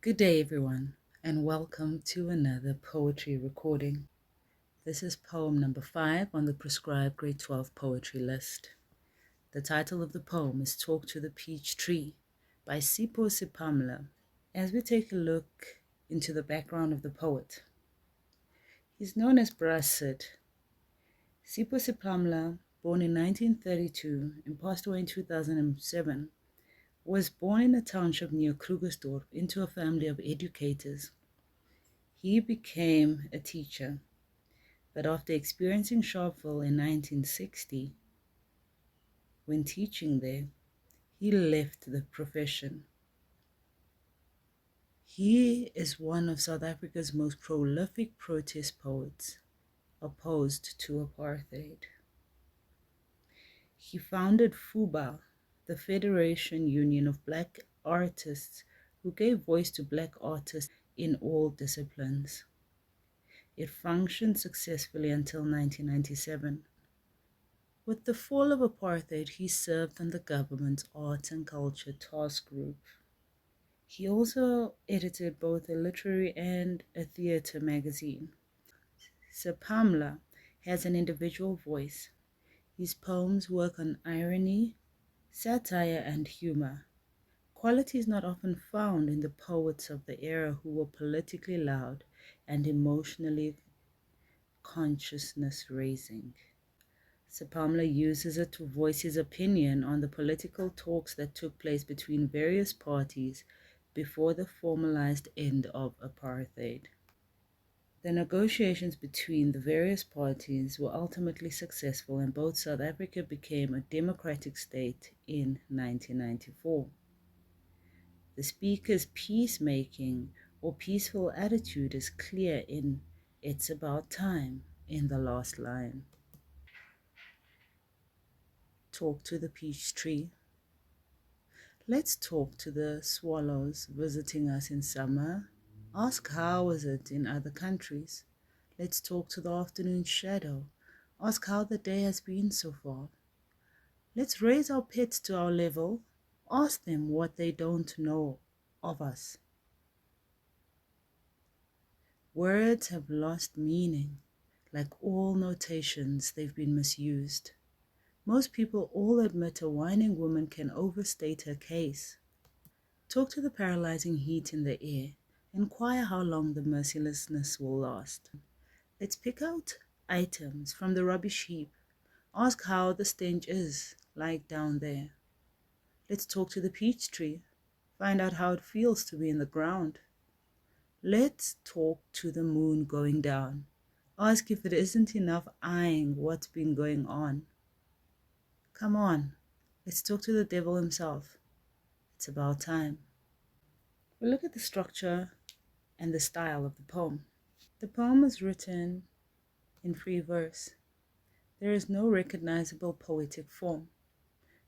Good day, everyone, and welcome to another poetry recording. This is poem number 5 on the prescribed grade 12 poetry list. The title of the poem is Talk to the Peach Tree by Sipho Sepamla. As we take a look into the background of the poet, he's known as Brasid. Sipho Sepamla, born in 1932 and passed away in 2007, was born in a township near Krugersdorp into a family of educators. He became a teacher, but after experiencing Sharpeville in 1960, when teaching there, he left the profession. He is one of South Africa's most prolific protest poets, opposed to apartheid. He founded FUBA, the Federation Union of Black Artists, who gave voice to black artists in all disciplines. It functioned successfully until 1997. With the fall of apartheid, he served on the government's Arts and Culture Task Group. He also edited both a literary and a theatre magazine. Sepamla has an individual voice. His poems work on irony, satire, and humor, qualities not often found in the poets of the era who were politically loud and emotionally consciousness-raising. Sepamla uses it to voice his opinion on the political talks that took place between various parties before the formalized end of apartheid. The negotiations between the various parties were ultimately successful and both South Africa became a democratic state in 1994. The speaker's peacemaking or peaceful attitude is clear in It's About Time in the last line. Talk to the peach tree. Let's talk to the swallows visiting us in summer. Ask how is it in other countries. Let's talk to the afternoon shadow. Ask how the day has been so far. Let's raise our pets to our level. Ask them what they don't know of us. Words have lost meaning. Like all notations, they've been misused. Most people all admit a whining woman can overstate her case. Talk to the paralyzing heat in the air. Inquire how long the mercilessness will last. Let's pick out items from the rubbish heap. Ask how the stench is like down there. Let's talk to the peach tree. Find out how it feels to be in the ground. Let's talk to the moon going down. Ask if it isn't enough eyeing what's been going on. Come on, let's talk to the devil himself. It's about time. We'll look at the structure and the style of the poem. The poem is written in free verse. There is no recognizable poetic form.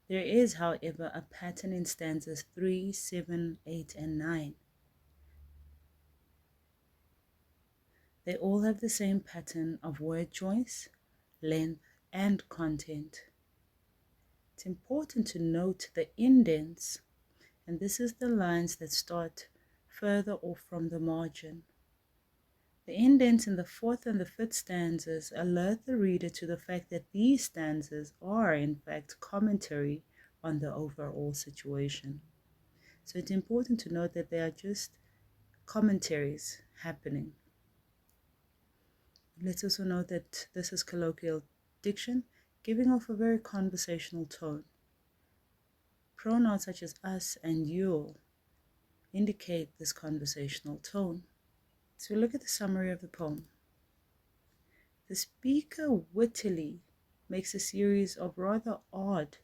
There is, however, a pattern in stanzas 3, 7, 8, and 9. They all have the same pattern of word choice, length, and content. It's important to note the indents, and this is the lines that start further off from the margin. The indents in the 4th and the 5th stanzas alert the reader to the fact that these stanzas are, in fact, commentary on the overall situation. So it's important to note that they are just commentaries happening. Let's also note that this is colloquial diction, giving off a very conversational tone. Pronouns such as us and you indicate this conversational tone. So look at the summary of the poem. The speaker wittily makes a series of rather odd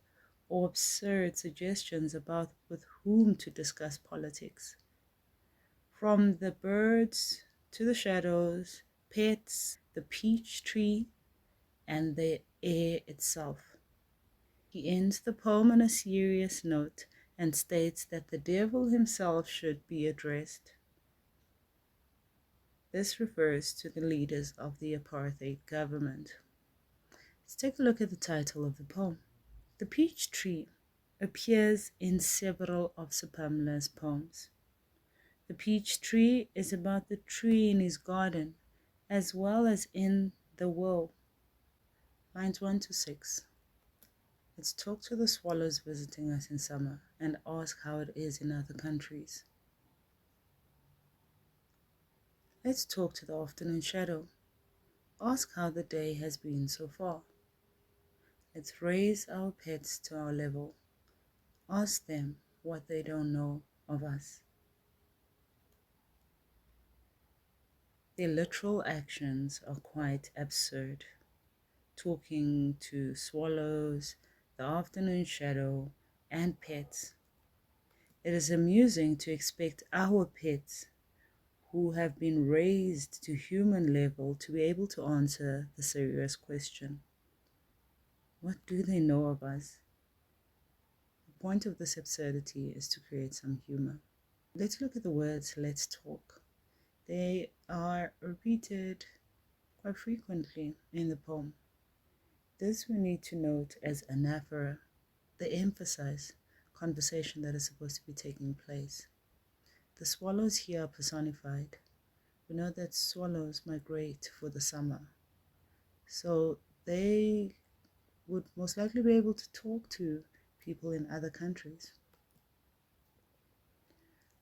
or absurd suggestions about with whom to discuss politics. From the birds to the shadows, pets, the peach tree, and the air itself. He ends the poem on a serious note and states that the devil himself should be addressed. This refers to the leaders of the apartheid government. Let's take a look at the title of the poem. The peach tree appears in several of Sepamla's poems. The peach tree is about the tree in his garden, as well as in the will. Lines 1 to 6. Let's talk to the swallows visiting us in summer and ask how it is in other countries. Let's talk to the afternoon shadow. Ask how the day has been so far. Let's raise our pets to our level. Ask them what they don't know of us. Their literal actions are quite absurd. Talking to swallows, the afternoon shadow, and pets. It is amusing to expect our pets, who have been raised to human level, to be able to answer the serious question. What do they know of us? The point of this absurdity is to create some humor. Let's look at the words "let's talk." They are repeated quite frequently in the poem. This we need to note as anaphora. They emphasize conversation that is supposed to be taking place. The swallows here are personified. We know that swallows migrate for the summer, so they would most likely be able to talk to people in other countries.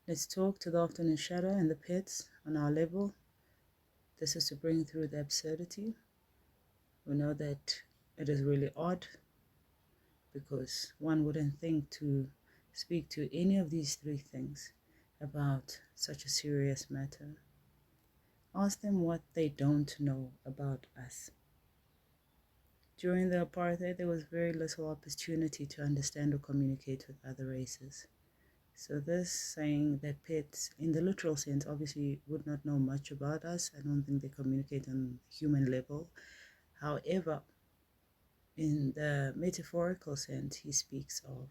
Let's talk to the afternoon shadow and the pets on our level. This is to bring through the absurdity. We know that it is really odd because one wouldn't think to speak to any of these three things about such a serious matter. Ask them what they don't know about us. During the apartheid, there was very little opportunity to understand or communicate with other races. So this saying that pets, in the literal sense, obviously would not know much about us. I don't think they communicate on human level. However, in the metaphorical sense, he speaks of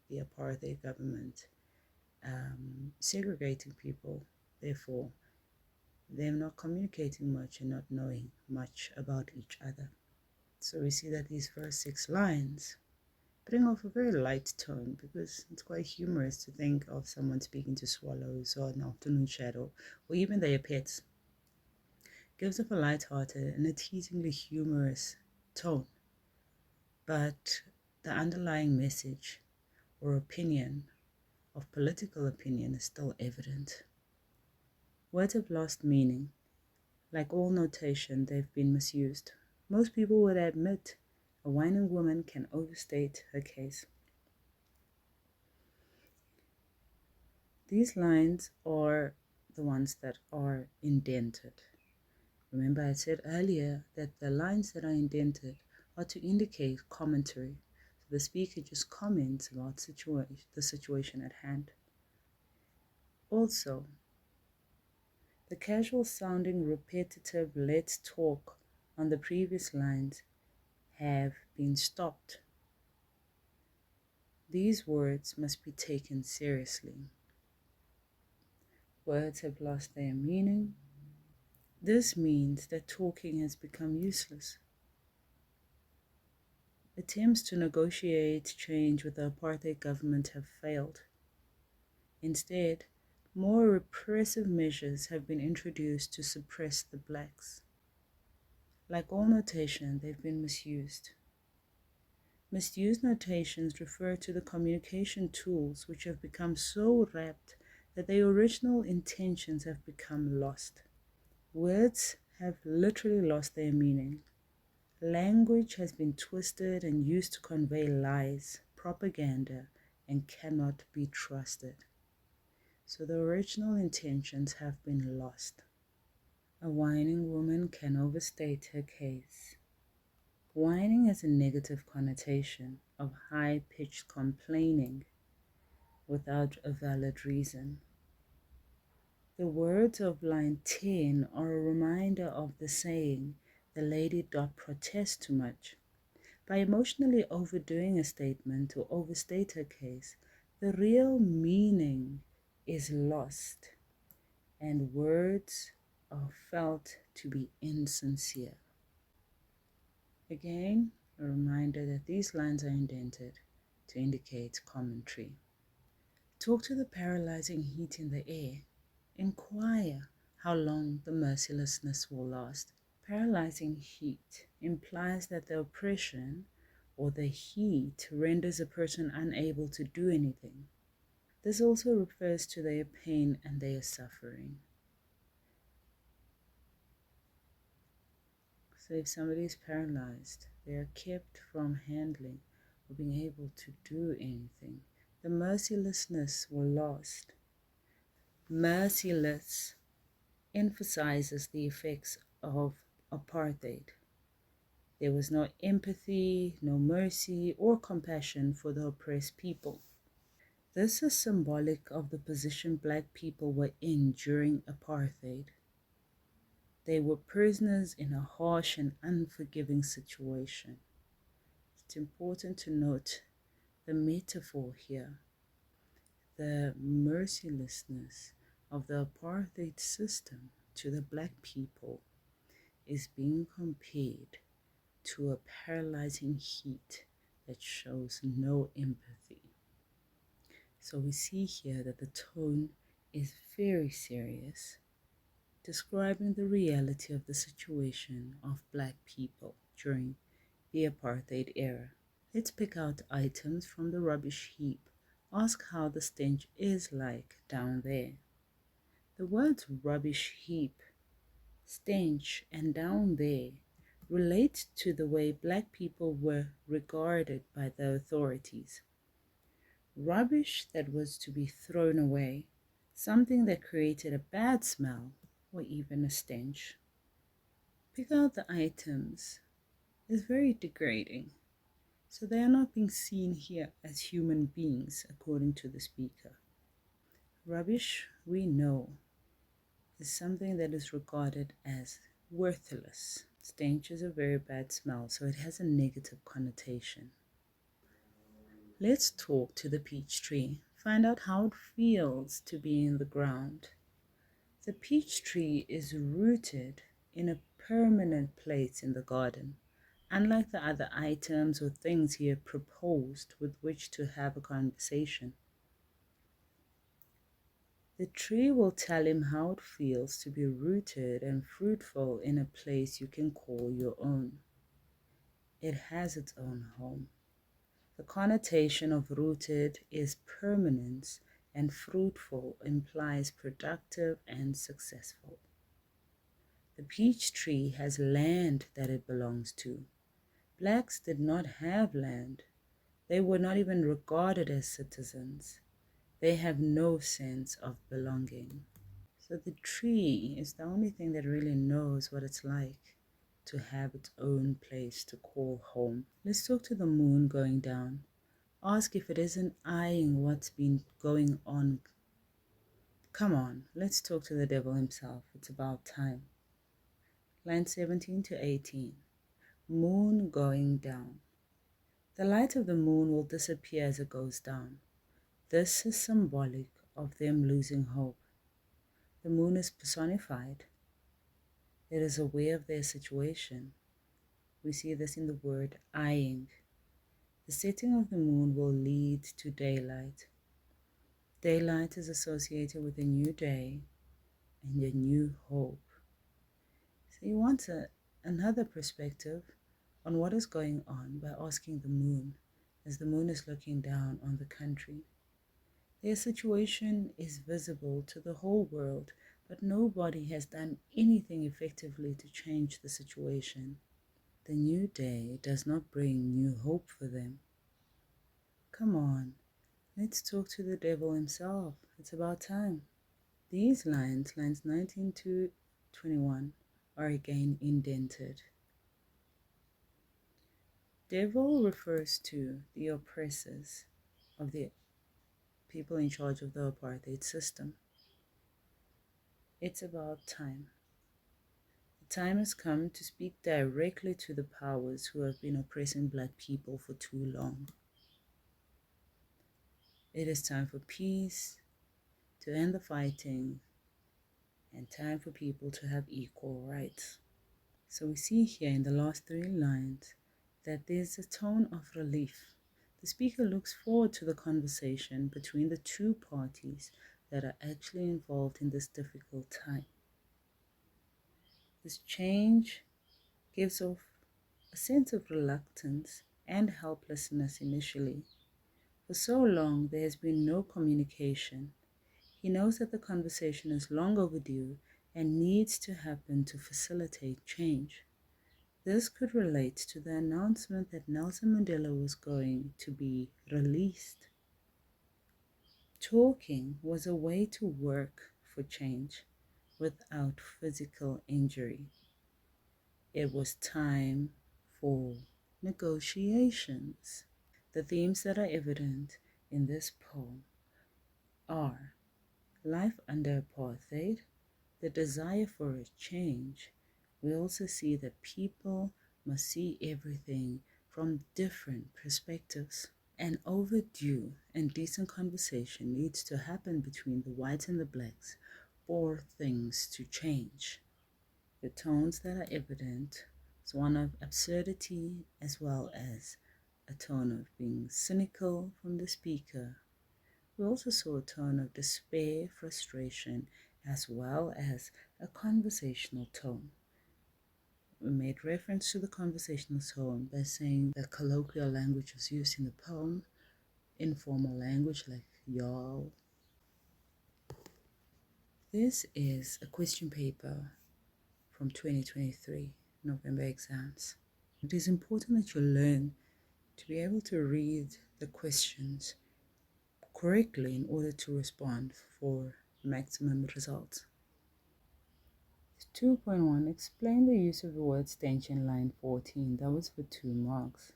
the apartheid government segregating people. Therefore, them not communicating much and not knowing much about each other. So we see that these first 6 lines bring off a very light tone, because it's quite humorous to think of someone speaking to swallows or an afternoon shadow or even their pets. Gives off a light-hearted and a teasingly humorous tone, but the underlying message or opinion of political opinion is still evident. Words have lost meaning. Like all notation, they've been misused. Most people would admit a whining woman can overstate her case. These lines are the ones that are indented. Remember, I said earlier that the lines that are indented are to indicate commentary. So the speaker just comments about the situation at hand. Also, the casual sounding repetitive "let's talk" on the previous lines have been stopped. These words must be taken seriously. Words have lost their meaning. This means that talking has become useless. Attempts to negotiate change with the apartheid government have failed. Instead, more repressive measures have been introduced to suppress the blacks. Like all notation, they've been misused. Misused notations refer to the communication tools which have become so wrapped that their original intentions have become lost. Words have literally lost their meaning. Language has been twisted and used to convey lies, propaganda, and cannot be trusted. So the original intentions have been lost. A whining woman can overstate her case. Whining has a negative connotation of high-pitched complaining without a valid reason. The words of line 10 are a reminder of the saying, "The lady doth protest too much." By emotionally overdoing a statement to overstate her case, the real meaning is lost, and words are felt to be insincere. Again, a reminder that these lines are indented to indicate commentary. Talk to the paralyzing heat in the air. Inquire how long the mercilessness will last. Paralyzing heat implies that the oppression or the heat renders a person unable to do anything. This also refers to their pain and their suffering. So if somebody is paralyzed, they are kept from handling or being able to do anything. The mercilessness will last. Merciless emphasizes the effects of apartheid. There was no empathy, no mercy, or compassion for the oppressed people. This is symbolic of the position Black people were in during apartheid. They were prisoners in a harsh and unforgiving situation. It's important to note the metaphor here. The mercilessness of the apartheid system to the Black people is being compared to a paralyzing heat that shows no empathy. So we see here that the tone is very serious, describing the reality of the situation of Black people during the apartheid era. Let's pick out items from the rubbish heap. Ask how the stench is like down there. The words rubbish heap, stench, and down there relate to the way Black people were regarded by the authorities. Rubbish that was to be thrown away, something that created a bad smell or even a stench. Pick out the items is very degrading, so they are not being seen here as human beings according to the speaker. Rubbish, we know, is something that is regarded as worthless. Stench is a very bad smell, so it has a negative connotation. Let's talk to the peach tree. Find out how it feels to be in the ground. The peach tree is rooted in a permanent place in the garden, unlike the other items or things he had proposed with which to have a conversation. The tree will tell him how it feels to be rooted and fruitful in a place you can call your own. It has its own home. The connotation of rooted is permanence, and fruitful implies productive and successful. The peach tree has land that it belongs to. Blacks did not have land. They were not even regarded as citizens. They have no sense of belonging. So the tree is the only thing that really knows what it's like to have its own place to call home. Let's talk to the moon going down. Ask if it isn't eyeing what's been going on. Come on, let's talk to the devil himself. It's about time. Line 17 to 18. Moon going down. The light of the moon will disappear as it goes down. This is symbolic of them losing hope. The moon is personified. It is aware of their situation. We see this in the word eyeing. The setting of the moon will lead to daylight. Daylight is associated with a new day and a new hope. So you want another perspective on what is going on by asking the moon, as the moon is looking down on the country. Their situation is visible to the whole world, but nobody has done anything effectively to change the situation. The new day does not bring new hope for them. Come on, let's talk to the devil himself. It's about time. These lines 19 to 21, are again indented. Devil refers to the oppressors of the people in charge of the apartheid system. It's about time. The time has come to speak directly to the powers who have been oppressing Black people for too long. It is time for peace, to end the fighting, and time for people to have equal rights. So we see here in the last 3 lines that there's a tone of relief. The speaker looks forward to the conversation between the two parties that are actually involved in this difficult time. This change gives off a sense of reluctance and helplessness initially. For so long, there has been no communication. He knows that the conversation is long overdue and needs to happen to facilitate change. This could relate to the announcement that Nelson Mandela was going to be released. Talking was a way to work for change without physical injury. It was time for negotiations. The themes that are evident in this poem are life under apartheid, the desire for a change. We also see that people must see everything from different perspectives. An overdue and decent conversation needs to happen between the whites and the blacks for things to change. The tones that are evident is one of absurdity as well as a tone of being cynical from the speaker. We also saw a tone of despair, frustration, as well as a conversational tone. We made reference to the conversational tone by saying that colloquial language was used in the poem, informal language like y'all. This is a question paper from 2023 November exams. It is important that you learn to be able to read the questions correctly in order to respond for maximum results. 2.1. Explain the use of the word stench in line 14. That was for 2 marks.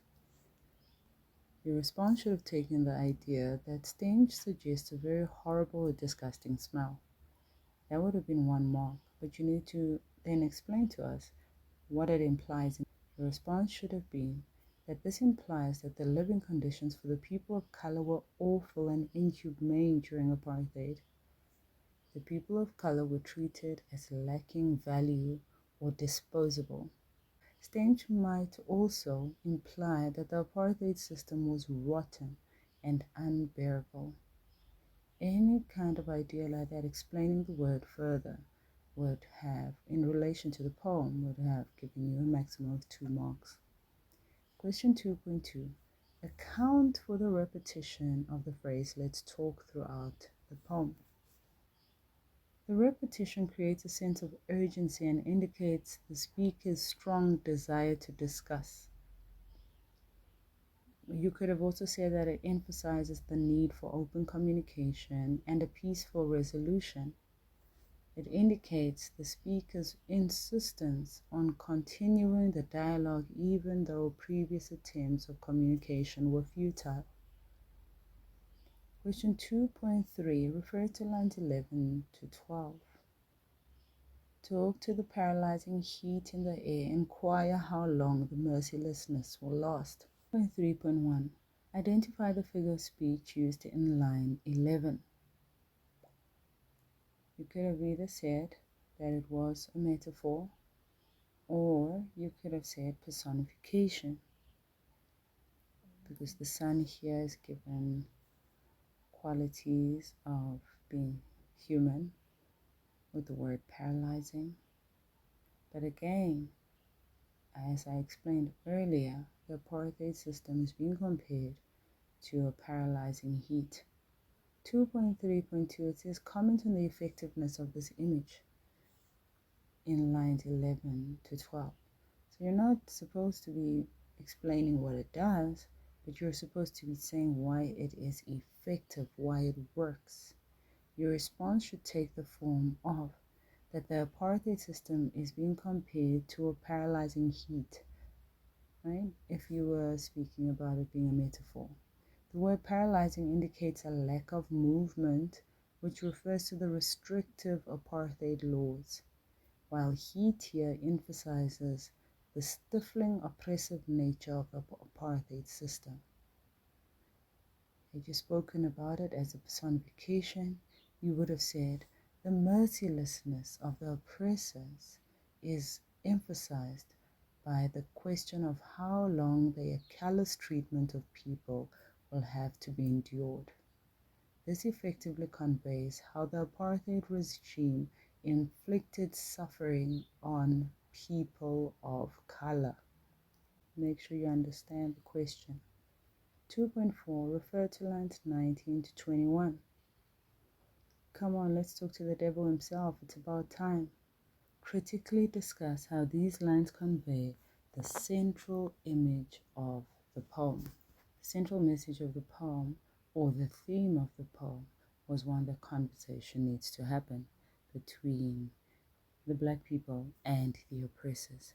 Your response should have taken the idea that stench suggests a very horrible or disgusting smell. That would have been 1 mark, but you need to then explain to us what it implies. Your response should have been that this implies that the living conditions for the people of color were awful and inhumane during apartheid. The people of color were treated as lacking value or disposable. Stench might also imply that the apartheid system was rotten and unbearable. Any kind of idea like that explaining the word further would have, in relation to the poem, would have given you a maximum of 2 marks. Question 2.2. Account for the repetition of the phrase "let's talk" throughout the poem. The repetition creates a sense of urgency and indicates the speaker's strong desire to discuss. You could have also said that it emphasizes the need for open communication and a peaceful resolution. It indicates the speaker's insistence on continuing the dialogue even though previous attempts of communication were futile. Question 2.3. Refer to lines 11 to 12. Talk to the paralyzing heat in the air. Inquire how long the mercilessness will last. 3.1. Identify the figure of speech used in line 11. You could have either said that it was a metaphor, or you could have said personification, because the sun here is given qualities of being human with the word paralyzing. But again, as I explained earlier, the apartheid system is being compared to a paralyzing heat. 2.3.2, it says comment on the effectiveness of this image in lines 11 to 12. So you're not supposed to be explaining what it does, but you're supposed to be saying why it is effective, why it works. Your response should take the form of that the apartheid system is being compared to a paralyzing heat, right? If you were speaking about it being a metaphor. The word paralyzing indicates a lack of movement, which refers to the restrictive apartheid laws, while heat here emphasizes the stifling, oppressive nature of the apartheid system. Had you spoken about it as a personification, you would have said the mercilessness of the oppressors is emphasized by the question of how long their callous treatment of people will have to be endured. This effectively conveys how the apartheid regime inflicted suffering on people of color. Make sure you understand the question. 2.4, refer to lines 19 to 21. Come on, let's talk to the devil himself. It's about time. Critically discuss how these lines convey the central image of the poem. The central message of the poem, or the theme of the poem, was one that conversation needs to happen between the black people and the oppressors.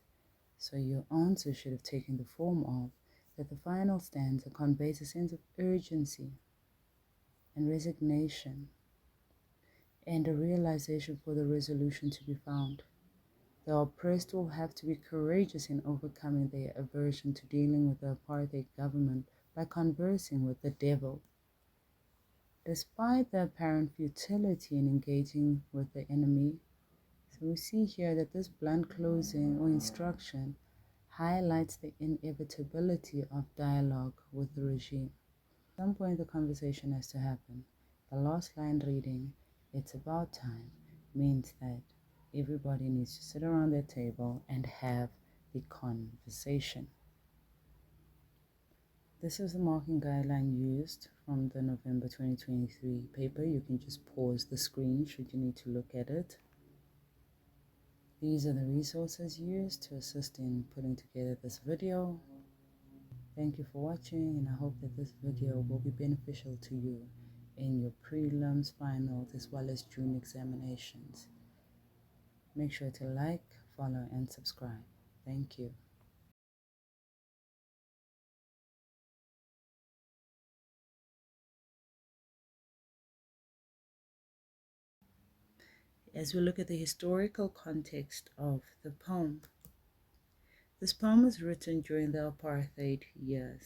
So your answer should have taken the form of that the final stanza conveys a sense of urgency and resignation and a realization for the resolution to be found. The oppressed will have to be courageous in overcoming their aversion to dealing with the apartheid government by conversing with the devil. Despite the apparent futility in engaging with the enemy, so we see here that this blunt closing or instruction highlights the inevitability of dialogue with the regime. At some point the conversation has to happen. The last line reading, "It's about time," means that everybody needs to sit around their table and have the conversation. This is the marking guideline used from the November 2023 paper. You can just pause the screen should you need to look at it. These are the resources used to assist in putting together this video. Thank you for watching, and I hope that this video will be beneficial to you in your prelims, finals, as well as June examinations. Make sure to like, follow, and subscribe. Thank you. As we look at the historical context of the poem, this poem was written during the apartheid years.